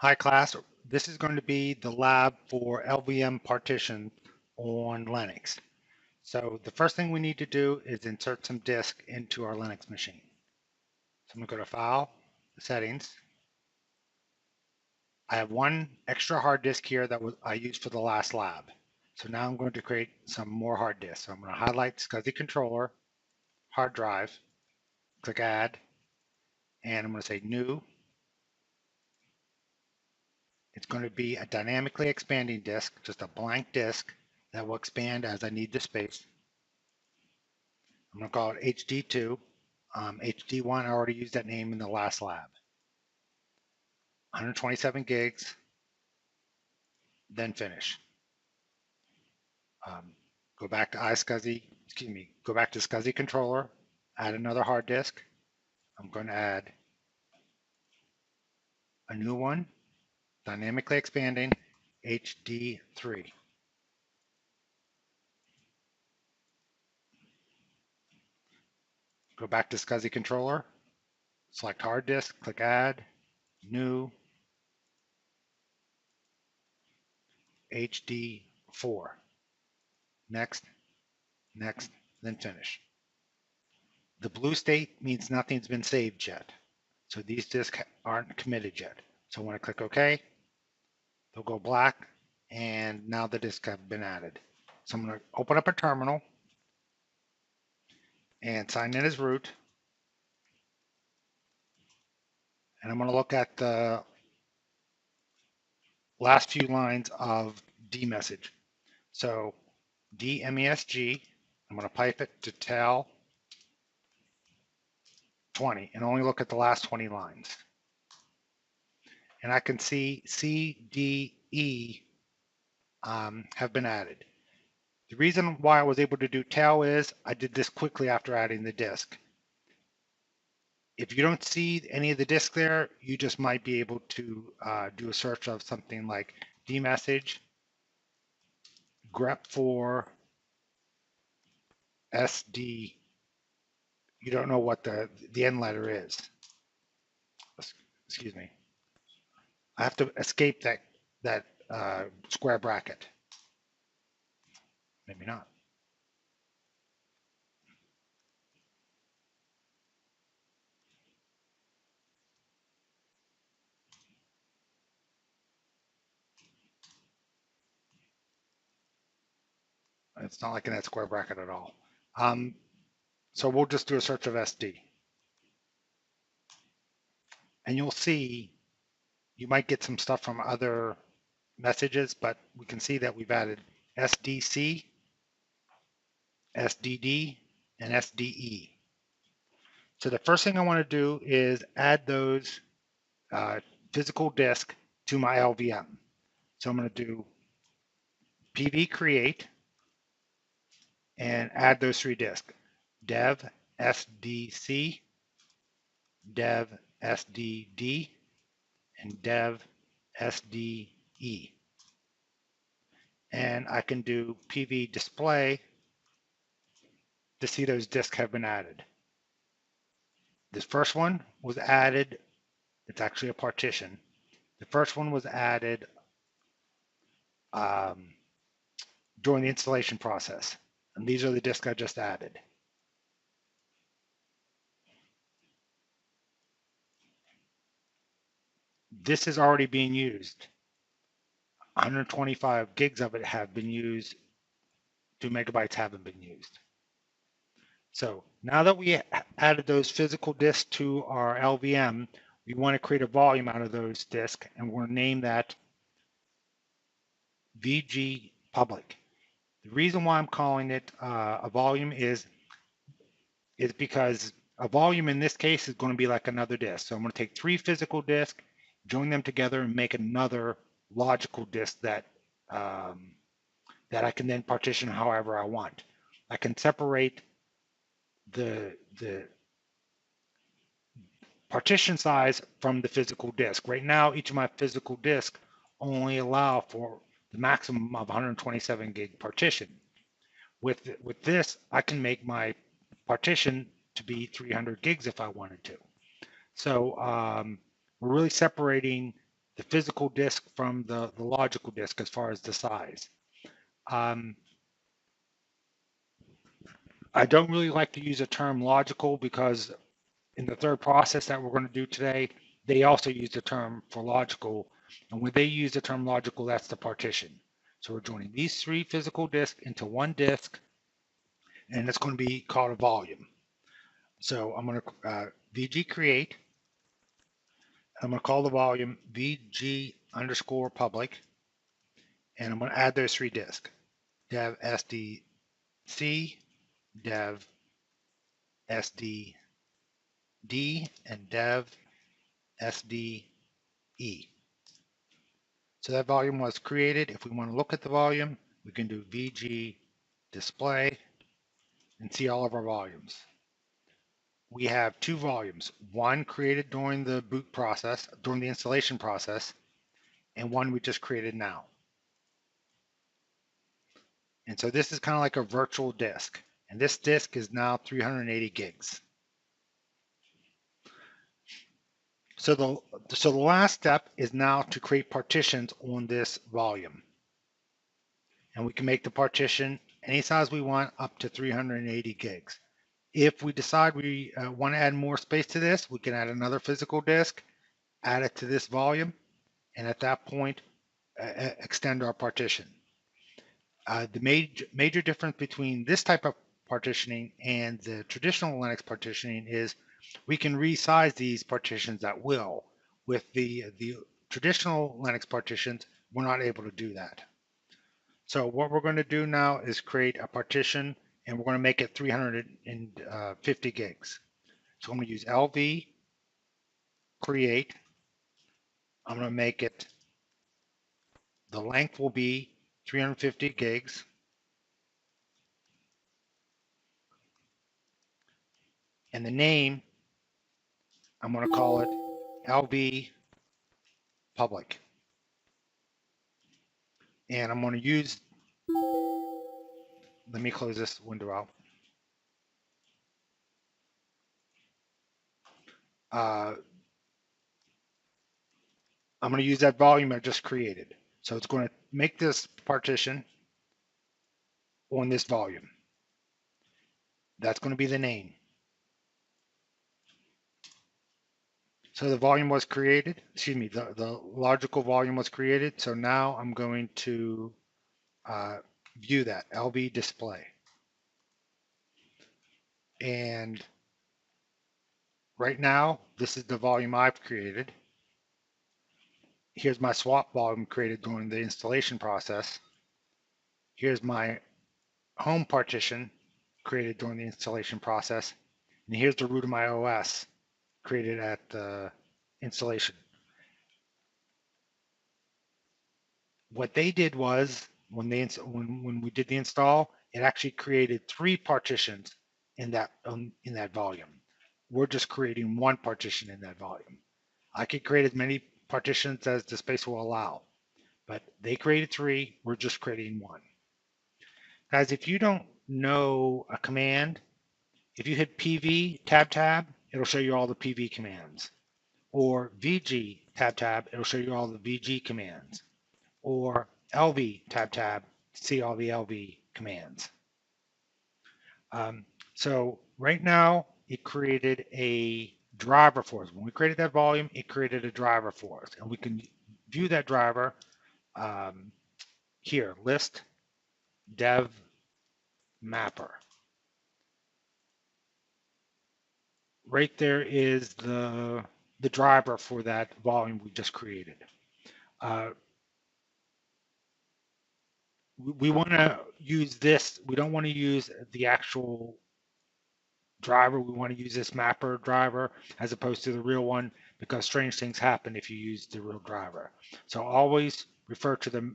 Hi class, this is going to be the lab for LVM partition on Linux. So the first thing we need to do is insert some disk into our Linux machine. So I'm going to go to File, Settings. I have one extra hard disk here that I used for the last lab. So now I'm going to create some more hard disks. So I'm going to highlight SCSI controller, hard drive, click Add, and I'm going to say New. It's going to be a dynamically expanding disk, just a blank disk that will expand as I need the space. I'm going to call it HD2. HD1, I already used that name in the last lab. 127 gigs, then finish. Go back to go back to SCSI controller, add another hard disk. I'm going to add a new one, dynamically expanding, HD3. Go back to SCSI controller, select hard disk, click add, new, HD4. Next, next, then finish. The blue state means nothing's been saved yet. So these disks aren't committed yet. So when I click OK, they'll go black, and now the disks have been added. So I'm going to open up a terminal and sign in as root. And I'm going to look at the last few lines of dmesg. So dmesg, I'm going to pipe it to tel 20 and only look at the last 20 lines. And I can see C, D, E have been added. The reason why I was able to do tel is I did this quickly after adding the disk. If you don't see any of the disk there, you just might be able to do a search of something like dmesg, grep4, SD. You don't know what the end letter is. Excuse me. I have to escape that square bracket. Maybe not. It's not like in that square bracket at all. So we'll just do a search of SD. And you'll see, you might get some stuff from other messages, but we can see that we've added SDC, SDD, and SDE. So the first thing I want to do is add those physical disk to my LVM. So I'm going to do PV create and add those three disks, dev SDC, dev SDD, and dev SDE. And I can do PV display to see those disks have been added. This first one was added, it's actually a partition. The first one was added during the installation process. And these are the disks I just added. This is already being used. 125 gigs of it have been used. 2 megabytes haven't been used. So now that we added those physical disks to our LVM, we want to create a volume out of those disks, and we're going to name that VG public. The reason why I'm calling it a volume is because a volume in this case is going to be like another disk. So I'm going to take 3 physical disks, join them together, and make another logical disk that that I can then partition however I want. I can separate the partition size from the physical disk. Right now, each of my physical disks only allow for the maximum of 127 gig partition. With this, I can make my partition to be 300 gigs if I wanted to. So we're really separating the physical disk from the logical disk as far as the size. Um, I don't really like to use the term logical because in the third process that we're going to do today, they also use the term for logical. And when they use the term logical, that's the partition. So we're joining these three physical disks into one disk, and it's going to be called a volume. So I'm going to VG create. I'm going to call the volume VG underscore public, and I'm going to add those three disks, dev SDC, dev SDD, and dev SDE. So that volume was created. If we want to look at the volume, we can do VG display and see all of our volumes. We have two volumes, one created during the boot process, during the installation process, and one we just created now. And so this is kind of like a virtual disk. And this disk is now 380 gigs. So the last step is now to create partitions on this volume. And we can make the partition any size we want up to 380 gigs. If we decide we want to add more space to this, we can add another physical disk, add it to this volume, and at that point, extend our partition. The major difference between this type of partitioning and the traditional Linux partitioning is we can resize these partitions at will. With the traditional Linux partitions, we're not able to do that. So what we're going to do now is create a partition, and we're going to make it 350 gigs. So I'm going to use LV create. I'm going to make it, the length will be 350 gigs. And the name, I'm going to call it LV public. And I'm going to use, let me close this window out. I'm going to use that volume I just created. So it's going to make this partition on this volume. That's going to be the name. So the volume was created, excuse me, the logical volume was created. So now I'm going to view that, LV display. And right now, this is the volume I've created. Here's my swap volume created during the installation process. Here's my home partition created during the installation process. And here's the root of my OS created at the installation. What they did was when we did the install, it actually created three partitions in that volume. We're just creating one partition in that volume. I could create as many partitions as the space will allow, but they created three. We're just creating one. Guys, if you don't know a command, if you hit PV tab, it'll show you all the PV commands. Or VG tab, it'll show you all the VG commands. Or LV tab, see all the LV commands. So right now, it created a driver for us. When we created that volume, it created a driver for us. And we can view that driver here, list dev mapper. Right there is the driver for that volume we just created. We want to use this. We don't want to use the actual driver. We want to use this mapper driver as opposed to the real one because strange things happen if you use the real driver. So always refer to the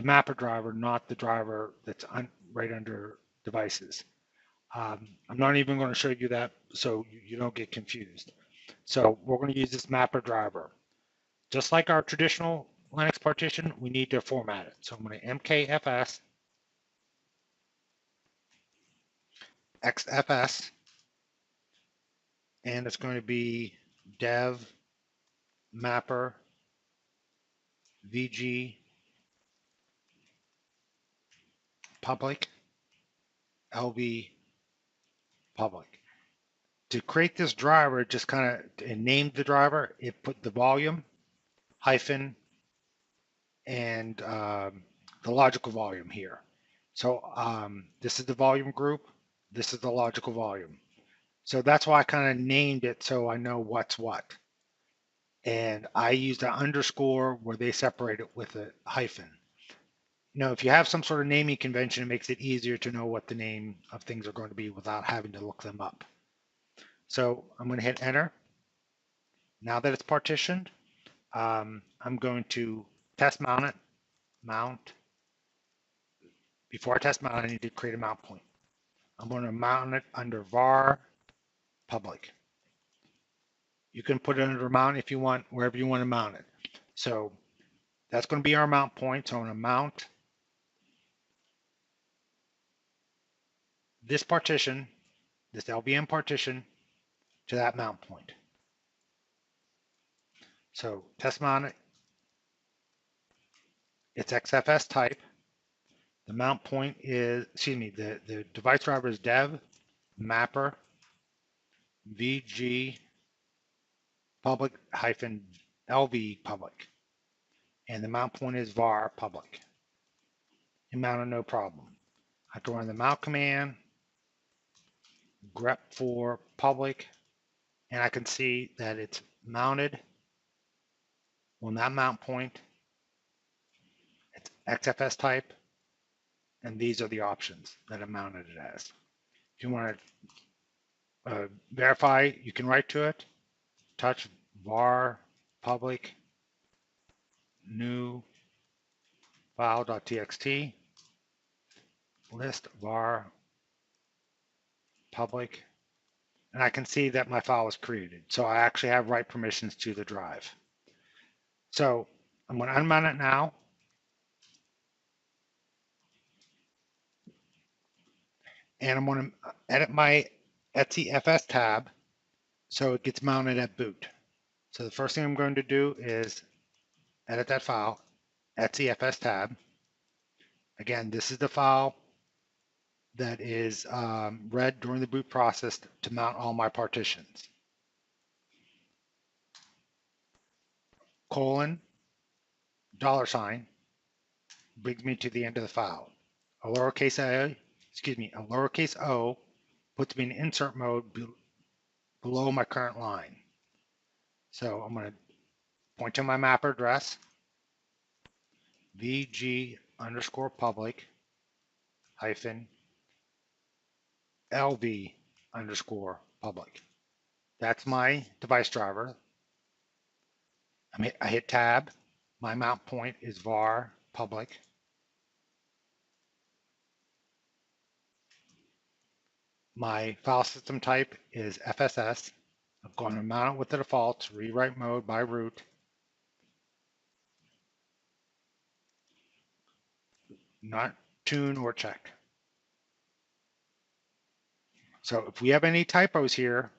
mapper driver, not the driver that's right under devices. I'm not even going to show you that so you don't get confused. So we're going to use this mapper driver. Just like our traditional Linux partition, we need to format it. So I'm going to mkfs xfs, and it's going to be dev mapper VG public, LV public. To create this driver, just kind of named the driver, it put the volume, hyphen, and the logical volume here. So this is the volume group. This is the logical volume. So that's why I kind of named it so I know what's what. And I used an underscore where they separate it with a hyphen. If you have some sort of naming convention, it makes it easier to know what the name of things are going to be without having to look them up. So I'm going to hit enter. Now that it's partitioned, I'm going to test mount it. Mount. Before I test mount, I need to create a mount point. I'm going to mount it under var public. You can put it under mount if you want, wherever you want to mount it. So that's going to be our mount point. So I'm going to mount this partition, this LVM partition, to that mount point. So test mount it. It's XFS type. The mount point is, the device driver is dev mapper VG public hyphen LV public. And the mount point is var public. And mounted no problem. I can run the mount command, grep for public, and I can see that it's mounted on that mount point. It's XFS type, and these are the options that I mounted it as. If you want to verify, you can write to it, touch var public new file.txt list var public, and I can see that my file was created. So I actually have write permissions to the drive. So I'm going to unmount it now. And I'm going to edit my etc.fs tab so it gets mounted at boot. So the first thing I'm going to do is edit that file, etc.fs tab. Again, this is the file that is read during the boot process to mount all my partitions. Colon, $, brings me to the end of the file. A lowercase o puts me in insert mode below my current line. So I'm going to point to my mapper address, VG underscore public hyphen LV underscore public. That's my device driver. I hit tab. My mount point is var public. My file system type is FSS. I'm going to mount it with the defaults, rewrite mode by root. Not tune or check. So if we have any typos here,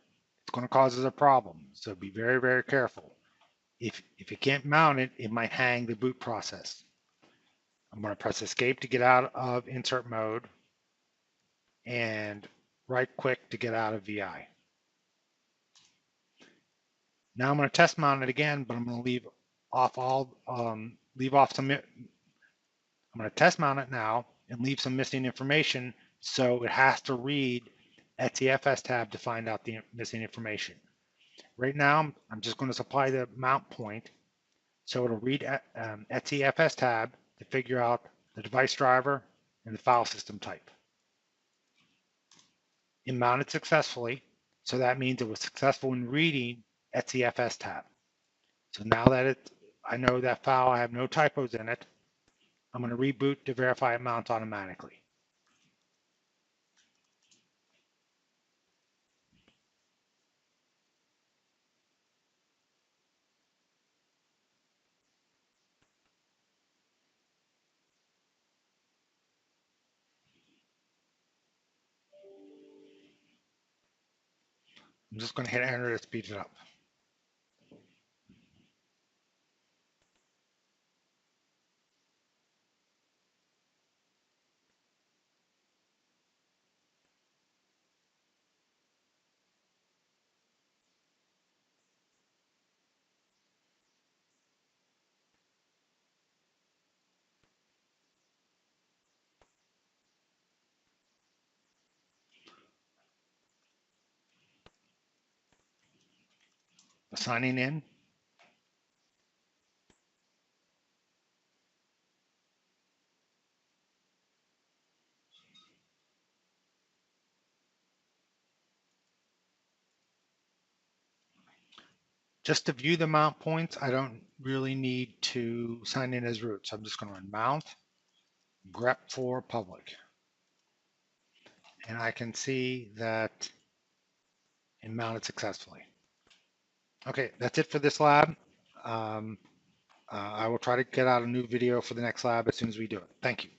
it's going to cause us a problem. So be very, very careful. If you can't mount it, it might hang the boot process. I'm going to press escape to get out of insert mode and right click to get out of VI. Now I'm going to test mount it again, but I'm going to leave off I'm going to test mount it now and leave some missing information, so it has to read etc.fs tab to find out the missing information. Right now, I'm just going to supply the mount point, so it'll read etc.fs tab to figure out the device driver and the file system type. It mounted successfully, so that means it was successful in reading etc.fs tab. So now that I know that file, I have no typos in it, I'm going to reboot to verify it mounts automatically. I'm just going to hit enter to speed it up. signing in. Just to view the mount points, I don't really need to sign in as root. So I'm just going to run mount grep for public. And I can see that it mounted successfully. Okay, that's it for this lab. I will try to get out a new video for the next lab as soon as we do it. Thank you.